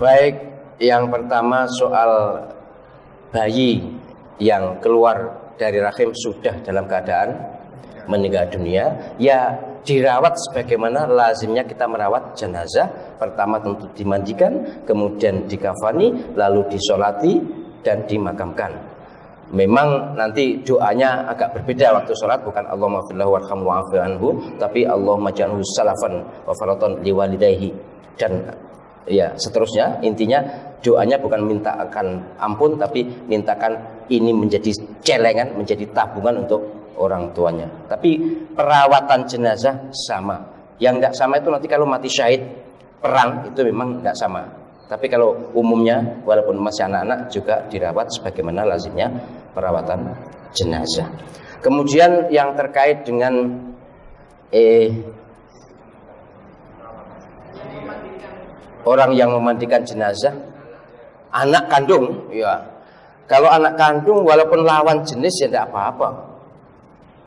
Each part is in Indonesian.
Baik, yang pertama soal bayi yang keluar dari rahim sudah dalam keadaan meninggal dunia, ya dirawat sebagaimana lazimnya kita merawat jenazah. Pertama tentu dimandikan, kemudian dikafani, lalu disolati dan dimakamkan. Memang nanti doanya agak berbeda waktu sholat, bukan Allahumma firlahu warhamhu wa'afu anhu, tapi Allahumma ja'alhu salafan wa faratan liwalidayhi, dan ya seterusnya. Intinya doanya bukan mintakan ampun, tapi mintakan ini menjadi celengan, menjadi tabungan untuk orang tuanya. Tapi perawatan jenazah sama. Yang tidak sama itu nanti kalau mati syahid perang, itu memang tidak sama. Tapi kalau umumnya walaupun masih anak-anak juga dirawat sebagaimana lazimnya perawatan jenazah. Kemudian yang terkait dengan orang yang memandikan jenazah, anak kandung, ya. Kalau anak kandung walaupun lawan jenis ya tidak apa-apa.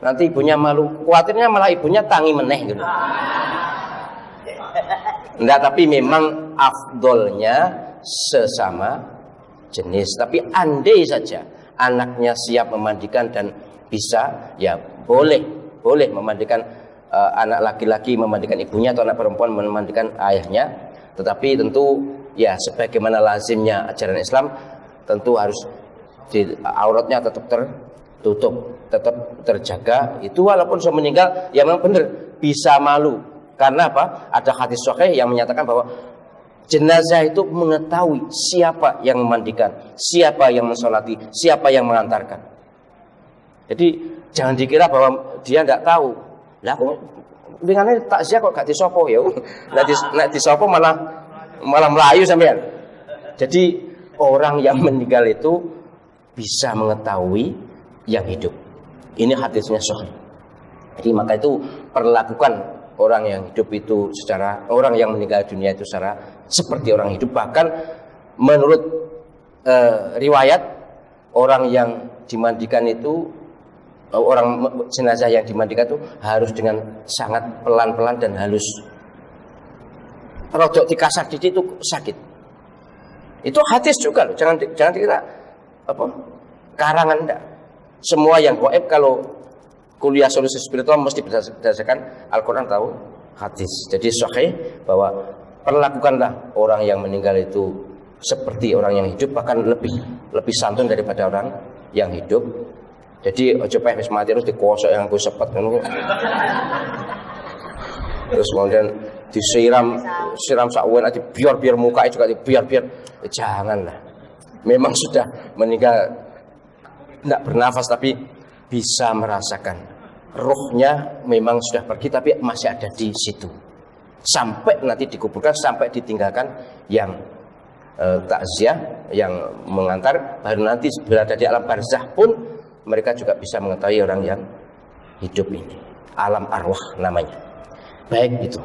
Nanti ibunya malu, khawatirnya malah ibunya tangi meneh gitu. Enggak, tapi memang afdolnya sesama jenis. Tapi andai saja anaknya siap memandikan dan bisa, ya boleh memandikan anak laki-laki memandikan ibunya, atau anak perempuan memandikan ayahnya. Tetapi tentu ya sebagaimana lazimnya ajaran Islam, tentu harus auratnya tetap tertutup, tetap terjaga. Itu walaupun sudah meninggal, ya memang benar bisa malu. Karena apa? Ada hadis sahih yang menyatakan bahwa jenazah itu mengetahui siapa yang memandikan, siapa yang mensolati, siapa yang mengantarkan. Jadi jangan dikira bahwa dia tidak tahu. Lah dengannya takziah kok gak disopo ya. Nek disopo malah melayu sampean. Jadi orang yang meninggal itu bisa mengetahui yang hidup. Ini hadisnya sahih. Jadi maka itu perlakukan orang yang hidup itu orang yang meninggal dunia itu secara seperti orang hidup. Bahkan menurut riwayat, orang yang dimandikan itu, orang jenazah yang dimandikan itu harus dengan sangat pelan-pelan dan halus. Rodok dikasar dikit itu sakit. Itu hadis juga loh. Jangan dikira karangan enggak. Semua yang gaib kalau kuliah solusi spiritual mesti berdasarkan Al-Quran tahu hadis. Jadi sahih bahwa perlakukanlah orang yang meninggal itu seperti orang yang hidup, bahkan lebih santun daripada orang yang hidup. Jadi ojo peh wis mati terus dikosok yang ku sepet ngono. Terus kemudian disiram sakwen aja biar mukanya juga biar janganlah. Memang sudah meninggal tidak bernafas tapi bisa merasakan, ruhnya memang sudah pergi tapi masih ada di situ. Sampai nanti dikuburkan, sampai ditinggalkan yang takziah, yang mengantar, baru nanti berada di alam barzah pun mereka juga bisa mengetahui orang yang hidup ini. Alam arwah namanya. Baik itu.